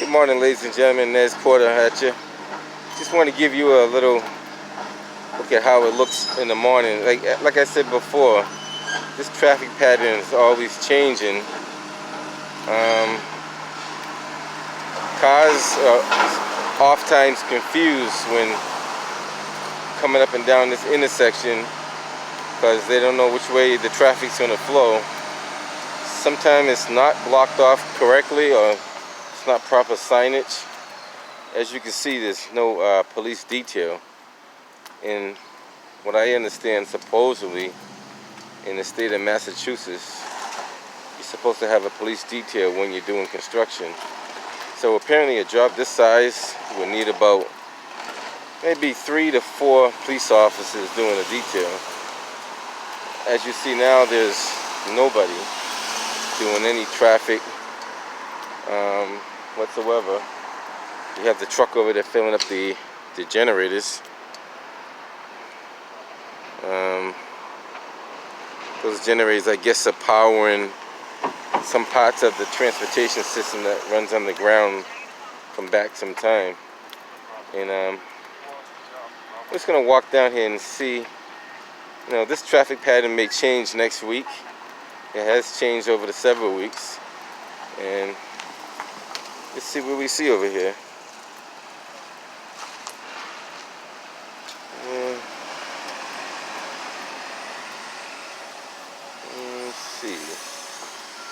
Good morning, ladies and gentlemen. Nez Porter at you. Just want to give you a little look at how it looks in the morning. Like I said before, this traffic pattern is always changing. Cars are oftentimes confused when coming up and down this intersection because they don't know which way the traffic's going to flow. Sometimes it's not blocked off correctly, or it's not proper signage. As you can see, there's no police detail. And what I understand, supposedly in the state of Massachusetts, you're supposed to have a police detail when you're doing construction. So apparently a job this size would need about maybe 3 to 4 police officers doing a detail. As you see now, there's nobody doing any traffic whatsoever. You have the truck over there filling up the generators. Those generators, I guess, are powering some parts of the transportation system that runs underground from back some time. And I'm just gonna walk down here and see. You know, this traffic pattern may change next week. It has changed over the several weeks. And let's see what we see over here. Let's see.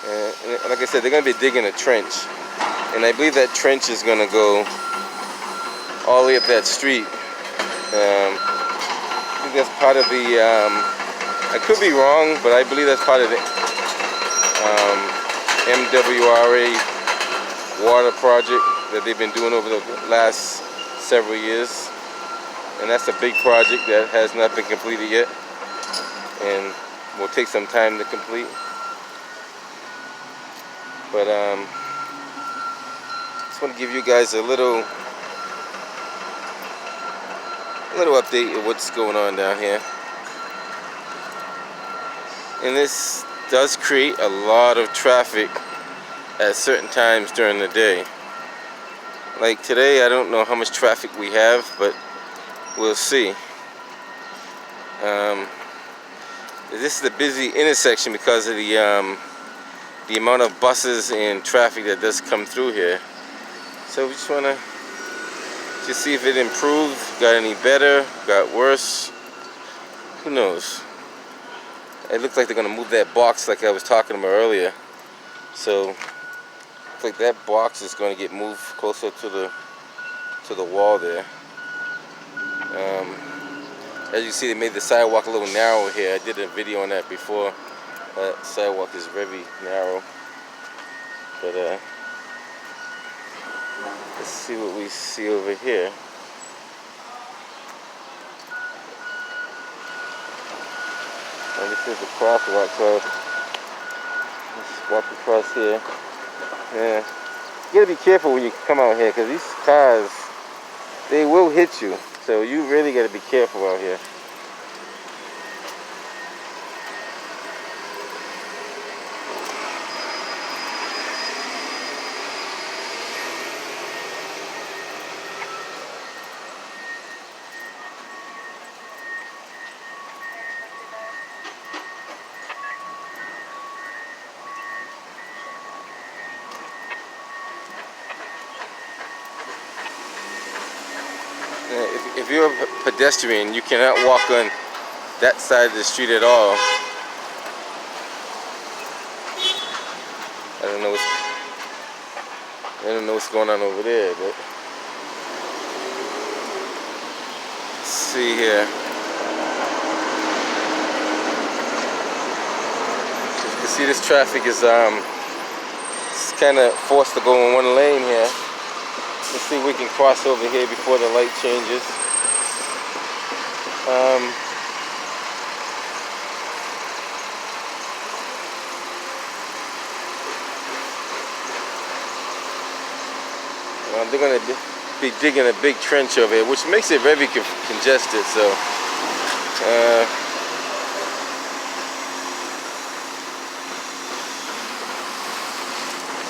And like I said, they're going to be digging a trench. And I believe that trench is going to go all the way up that street. I think that's part of the, I could be wrong, but I believe that's part of the MWRA water project that they've been doing over the last several years. And that's a big project that has not been completed yet and will take some time to complete. But just want to give you guys a little update of what's going on down here. And this does create a lot of traffic at certain times during the day. Like today, I don't know how much traffic we have, but we'll see. This is a busy intersection because of the amount of buses and traffic that does come through here. So we just want to see if it improved, got any better, got worse. Who knows? It looks like they're going to move that box like I was talking about earlier. So looks like that box is going to get moved closer to the wall there. As you see, they made the sidewalk a little narrow here. I did a video on that before. That sidewalk is very narrow. But let's see what we see over here. And this is the crosswalk, so let's walk across here. Yeah, you gotta be careful when you come out here, because these cars, they will hit you. So you really gotta be careful out here. If you're a pedestrian, you cannot walk on that side of the street at all. I don't know what's going on over there, but let's see here. As you can see, this traffic is it's kind of forced to go in one lane here. Let's see if we can cross over here before the light changes. They're going to be digging a big trench over here, which makes it very congested. So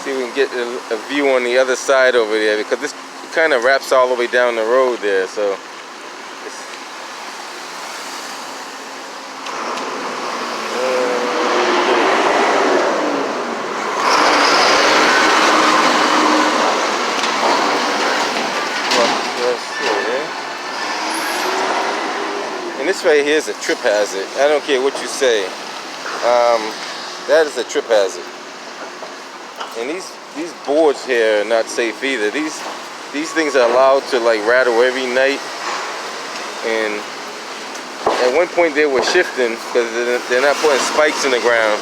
see if we can get a view on the other side over there, because this kind of wraps all the way down the road there. So it's, and this right here is a trip hazard. I don't care what you say. That is a trip hazard. And these boards here are not safe either. These things are allowed to like rattle every night. And at one point they were shifting because they're not putting spikes in the ground.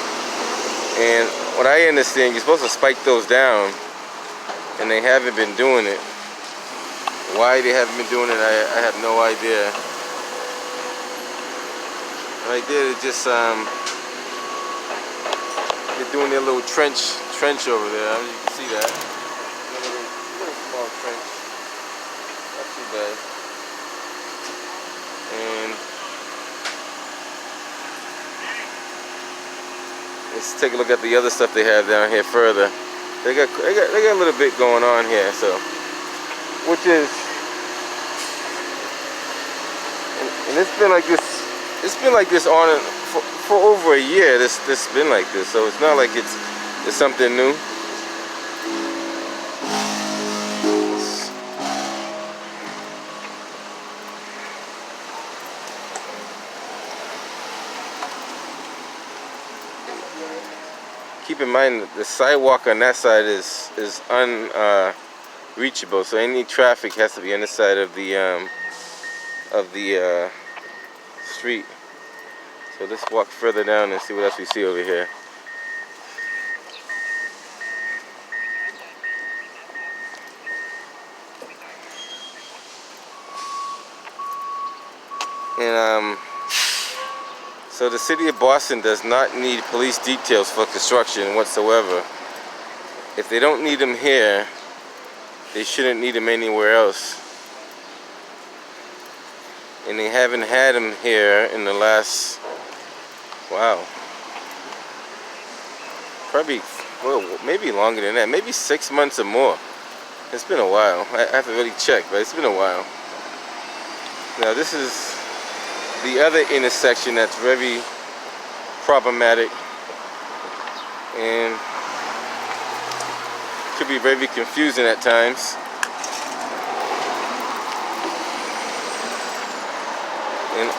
And what I understand, you're supposed to spike those down, and they haven't been doing it. Why they haven't been doing it, I have no idea. Right there, they're just they're doing their little trench over there. You can see that. Little small trench. Not too bad. And let's take a look at the other stuff they have down here further. They got a little bit going on here, so which is, and it's been like this. It's been like this on for over a year. This been like this, so it's not like it's something new. Keep in mind that the sidewalk on that side is unreachable, so any traffic has to be on this side of the street. So let's walk further down and see what else we see over here. And so the city of Boston does not need police details for construction whatsoever. If they don't need them here, they shouldn't need them anywhere else. And they haven't had them here in the last, wow, probably, well, maybe longer than that, maybe 6 months or more. It's been a while. I have to really check, but it's been a while. Now this is the other intersection that's very problematic and could be very confusing at times. And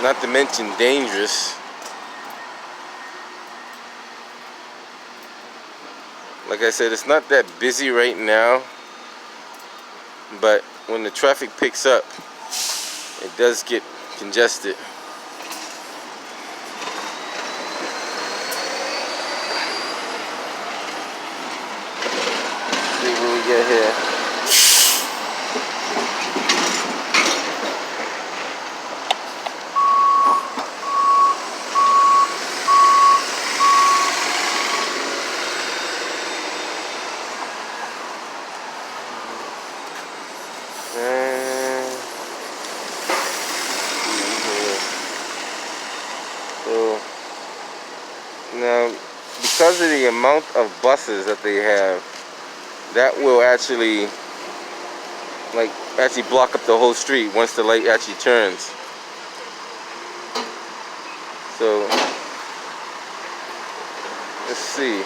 not to mention dangerous. Like I said, it's not that busy right now, but when the traffic picks up, it does get congested. Let's see what we get here. Now, because of the amount of buses that they have, that will actually block up the whole street once the light actually turns. So let's see.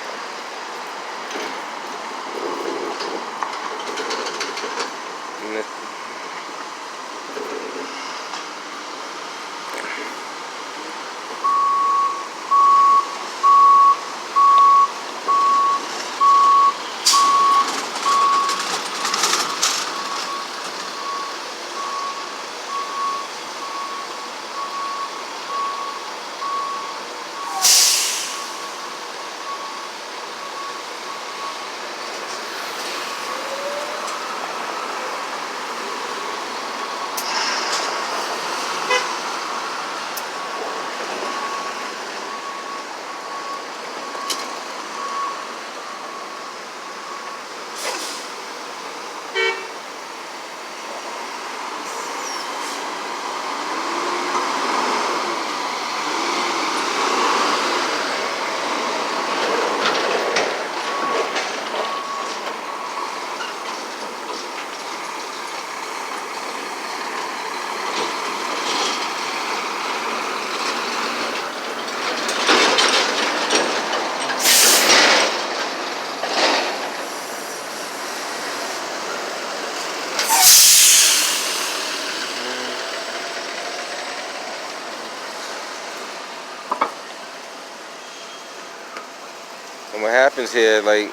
what happens here, like,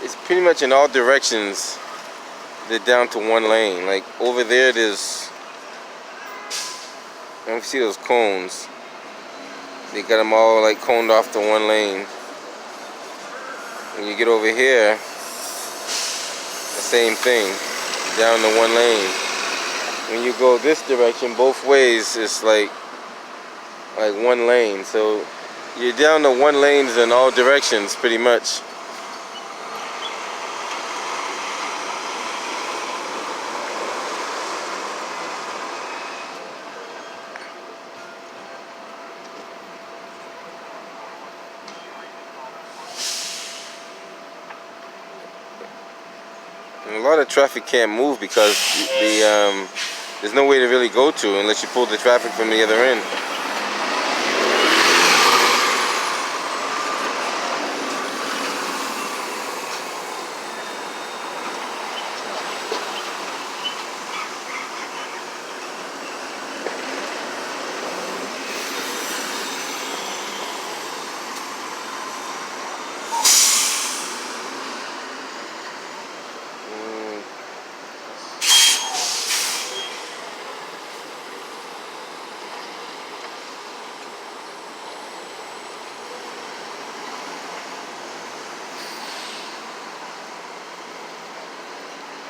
it's pretty much in all directions. They're down to one lane. Like over there, there's, I don't see those cones. They got them all like coned off to one lane. When you get over here, the same thing, down to one lane. When you go this direction, both ways, it's like one lane. So you're down to one lanes in all directions, pretty much. And a lot of traffic can't move because there's no way to really go to unless you pull the traffic from the other end.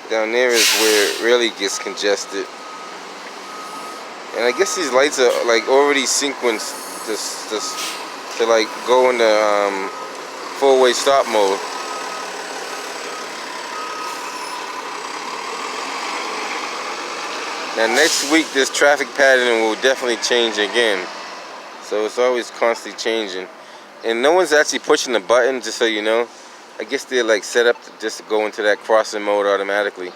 Down there is where it really gets congested. And I guess these lights are like already sequenced to like go into four-way stop mode. Now next week this traffic pattern will definitely change again. So it's always constantly changing. And no one's actually pushing the button, just so you know. I guess they're like set up to just go into that crossing mode automatically.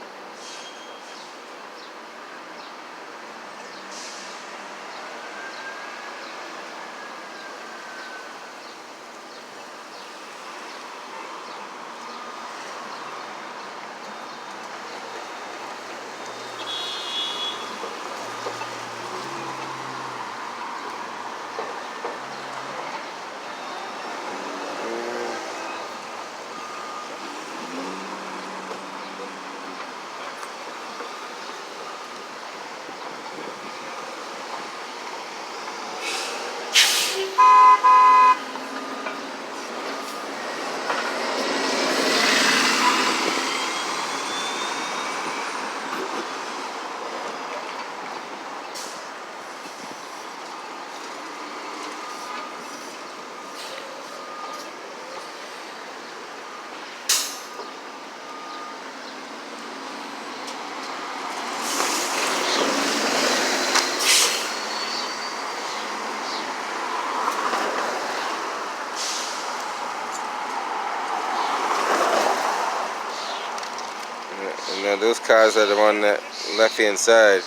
Now those cars that are on that left-hand side,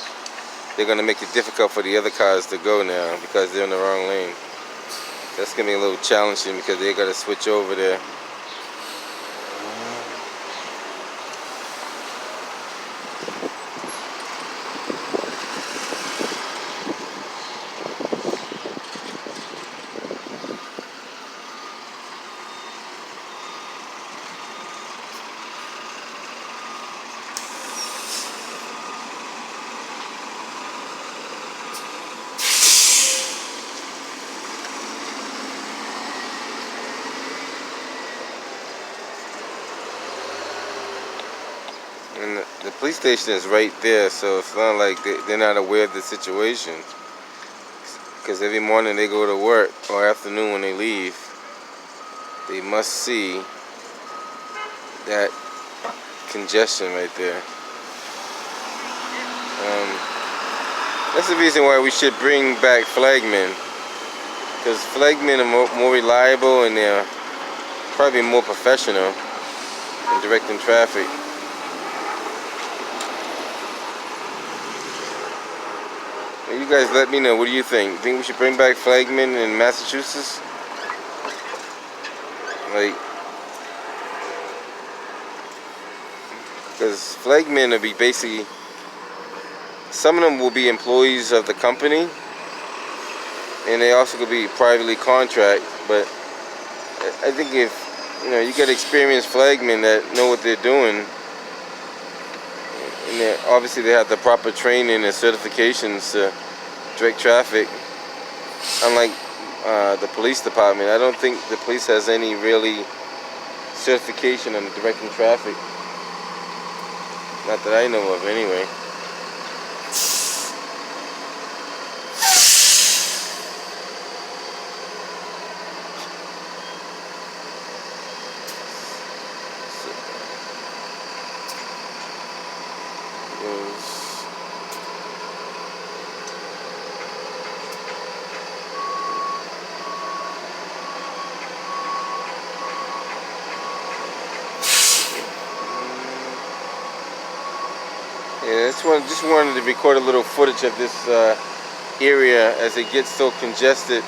they're going to make it difficult for the other cars to go now because they're in the wrong lane. That's going to be a little challenging because they got to switch over there. And the police station is right there, so it's not like they're not aware of the situation. Because every morning they go to work, or afternoon when they leave, they must see that congestion right there. That's the reason why we should bring back flagmen. Because flagmen are more reliable and they're probably more professional in directing traffic. You guys let me know, what do you think? Think we should bring back flagmen in Massachusetts? Like, because flagmen will be basically, some of them will be employees of the company, and they also could be privately contract, but I think if you know, you get experienced flagmen that know what they're doing, and obviously they have the proper training and certifications to direct traffic. Unlike the police department, I don't think the police has any really certification on directing traffic. Not that I know of, anyway. Yeah, just wanted to record a little footage of this area as it gets so congested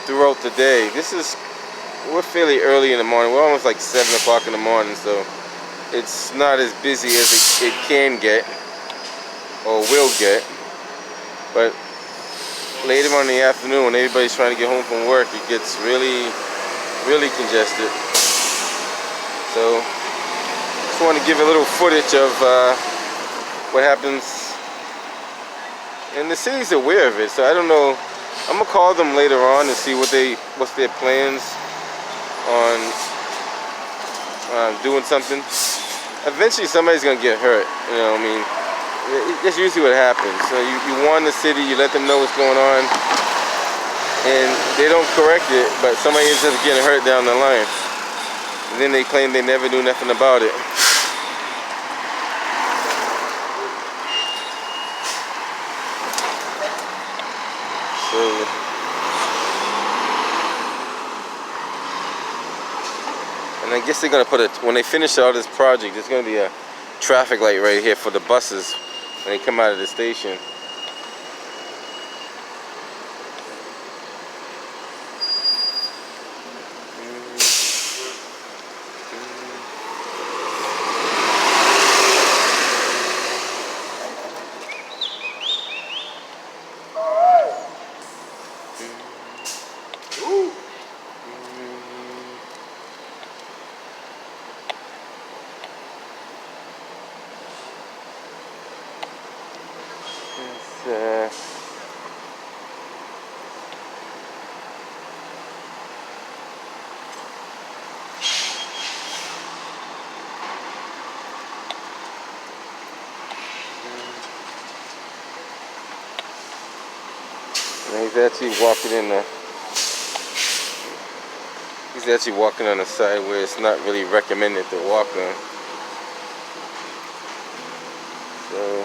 throughout the day. We're fairly early in the morning. We're almost like 7 o'clock in the morning, so it's not as busy as it can get or will get. But later on in the afternoon, when everybody's trying to get home from work, it gets really, really congested. So just want to give a little footage of what happens, and the city's aware of it, so I don't know. I'm gonna call them later on and see what's their plans on doing something. Eventually somebody's gonna get hurt, you know what I mean? That's usually what happens. So you warn the city, you let them know what's going on, and they don't correct it, but somebody ends up getting hurt down the line, and then they claim they never knew nothing about it. And I guess they're gonna when they finish all this project, there's gonna be a traffic light right here for the buses when they come out of the station. And he's actually walking on the side where it's not really recommended to walk on. So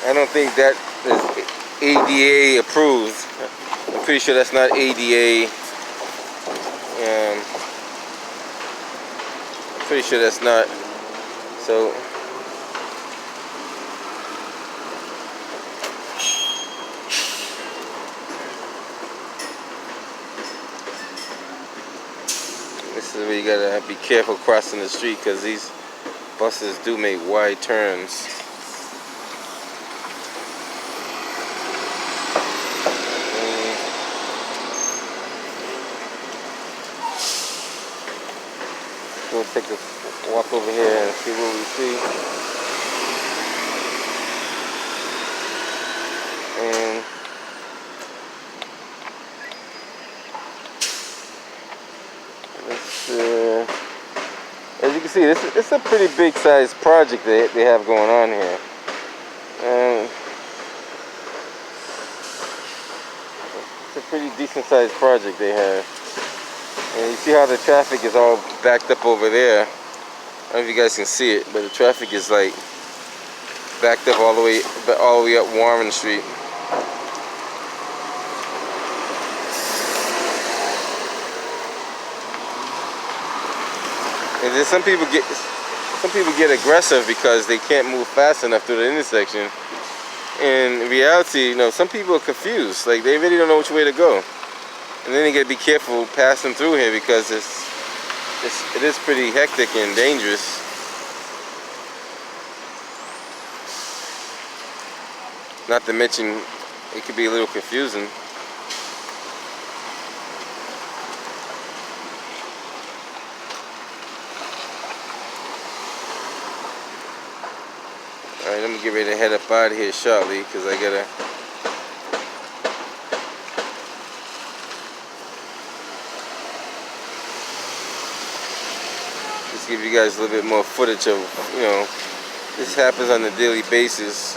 I don't think that is ADA approved. I'm pretty sure that's not ADA. I'm pretty sure that's not. So this is where you gotta be careful crossing the street, because these buses do make wide turns. We'll take a walk over here and see what we see. And as you can see, it's a pretty big sized project they have going on here. pretty decent sized project they have. And you see how the traffic is all backed up over there. I don't know if you guys can see it, but the traffic is like backed up all the way up Warren Street. And then some people get aggressive because they can't move fast enough through the intersection. In reality, you know, some people are confused. Like, they really don't know which way to go. And then you gotta be careful passing through here because it is pretty hectic and dangerous. Not to mention, it could be a little confusing. Alright, I'm gonna get ready to head up out of here shortly because I gotta just give you guys a little bit more footage of, you know, this happens on a daily basis.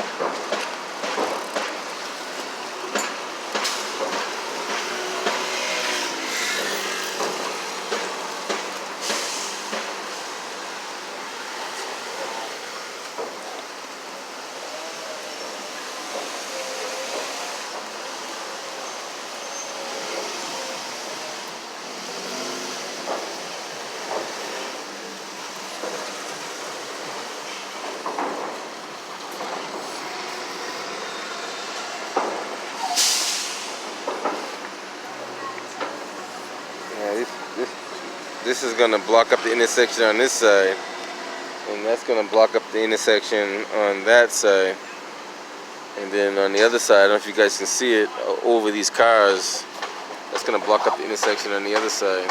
This is gonna block up the intersection on this side, and that's gonna block up the intersection on that side. And then on the other side, I don't know if you guys can see it, over these cars, that's gonna block up the intersection on the other side.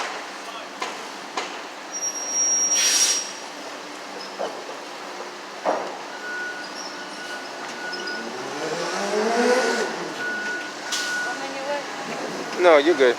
No, you're good.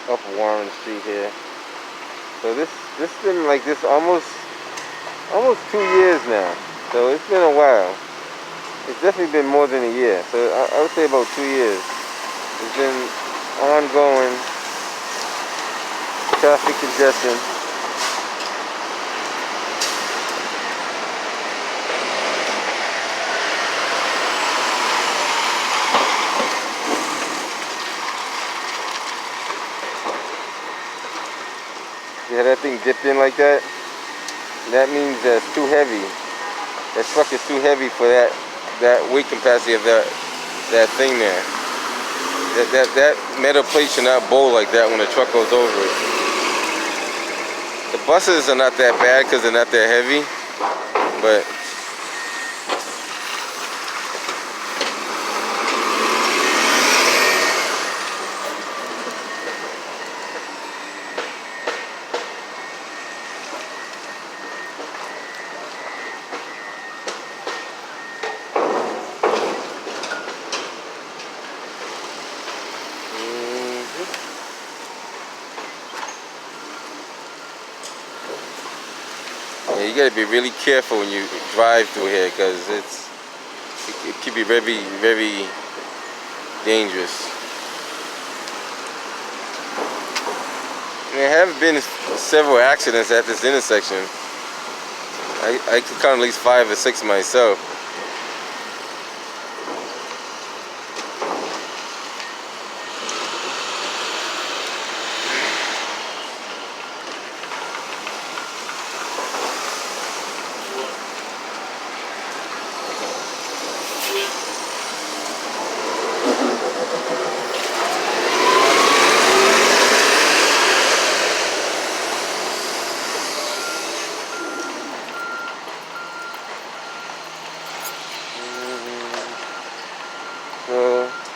Up Warren Street here. So this been like this almost 2 years now. So it's been a while. It's definitely been more than a year. So I would say about 2 years. It's been ongoing traffic congestion. dipped in like that, that means that it's too heavy. That truck is too heavy for that weight capacity of that thing there. That metal plate should not bowl like that when the truck goes over it. The buses are not that bad because they're not that heavy, but yeah, you gotta be really careful when you drive through here because it could be very, very dangerous. There have been several accidents at this intersection. I could count at least 5 or 6 myself.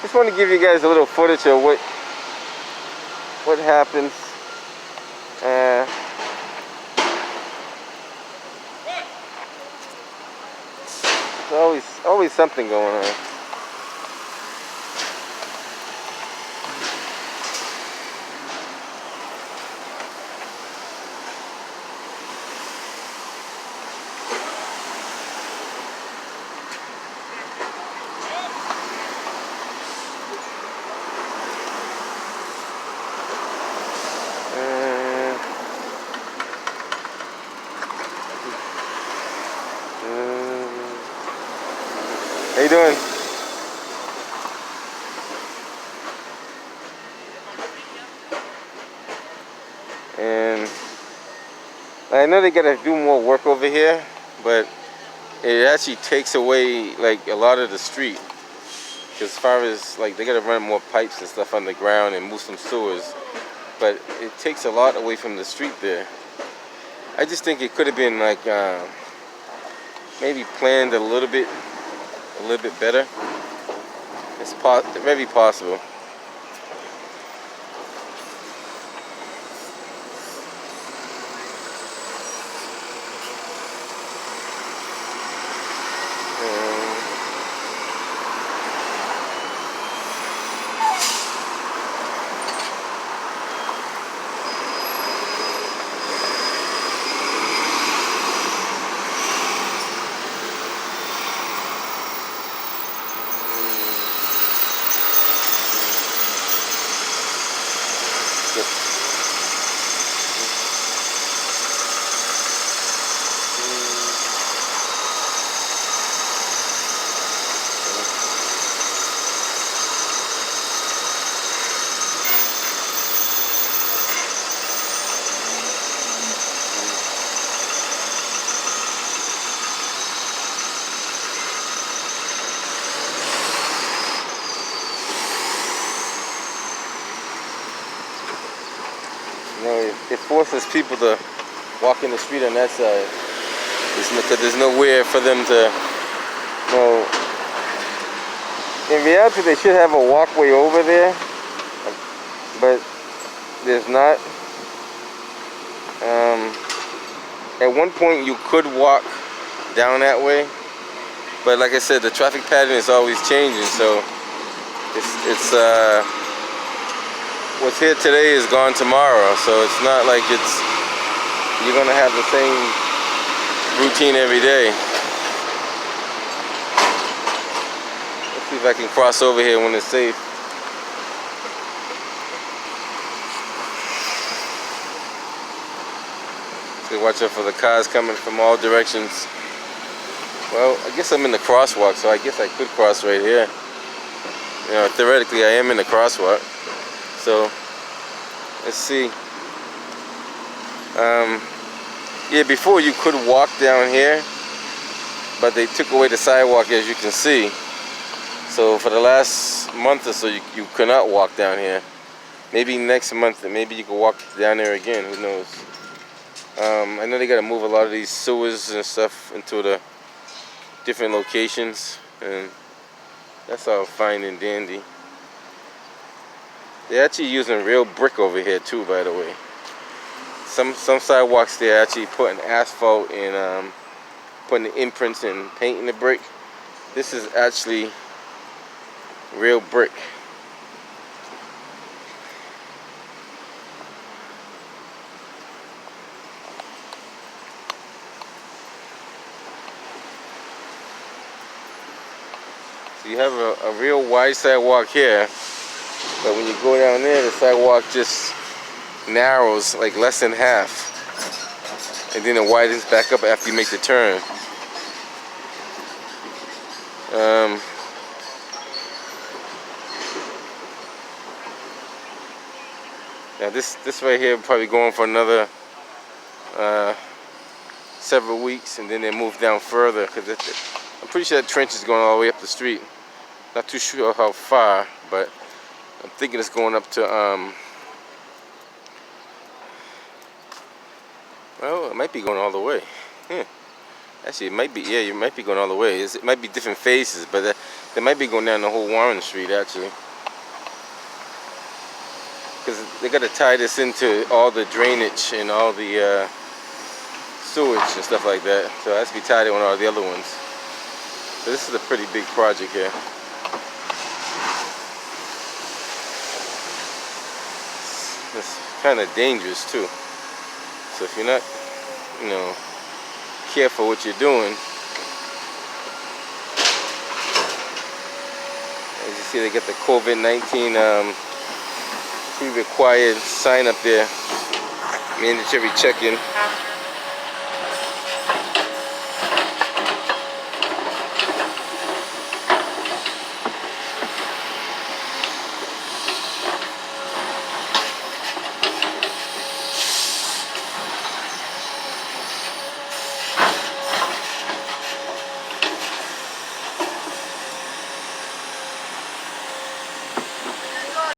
Just want to give you guys a little footage of what happens. There's always something going on. How you doing? And I know they gotta do more work over here, but it actually takes away like a lot of the street. Because as far as like they gotta run more pipes and stuff underground and move some sewers, but it takes a lot away from the street there. I just think it could have been like maybe planned a little bit better. It's very possible. You know, it forces people to walk in the street on that side. Because there's nowhere for them to, you know. In reality, they should have a walkway over there, but there's not. At one point, you could walk down that way, but like I said, the traffic pattern is always changing. So it's what's here today is gone tomorrow. So it's not like you're gonna have the same routine every day. Let's see if I can cross over here when it's safe. So watch out for the cars coming from all directions. Well, I guess I'm in the crosswalk, so I guess I could cross right here. You know, theoretically I am in the crosswalk. So let's see. Yeah, before you could walk down here, but they took away the sidewalk, as you can see. So for the last month or so, you could not walk down here. Maybe next month, maybe you can walk down there again. Who knows? I know they got to move a lot of these sewers and stuff into the different locations, and that's all fine and dandy. They're actually using real brick over here too, by the way. Some sidewalks they're actually putting asphalt and putting the imprints and painting the brick. This is actually real brick. So you have a real wide sidewalk here, but when you go down there, the sidewalk just narrows like less than half, and then it widens back up after you make the turn. Now this right here probably going for another several weeks, and then they move down further, because I'm pretty sure that trench is going all the way up the street. Not too sure how far, but I'm thinking it's going up to well, it might be going all the way. Actually, it might be, yeah, you might be going all the way. It might be different phases, but they might be going down the whole Warren Street, actually. Because they got to tie this into all the drainage and all the sewage and stuff like that. So it has to be tied in with all the other ones. So this is a pretty big project here. It's kind of dangerous too. So if you're not, careful what you're doing, as you see, they got the COVID-19 pre-required sign up there, mandatory check-in.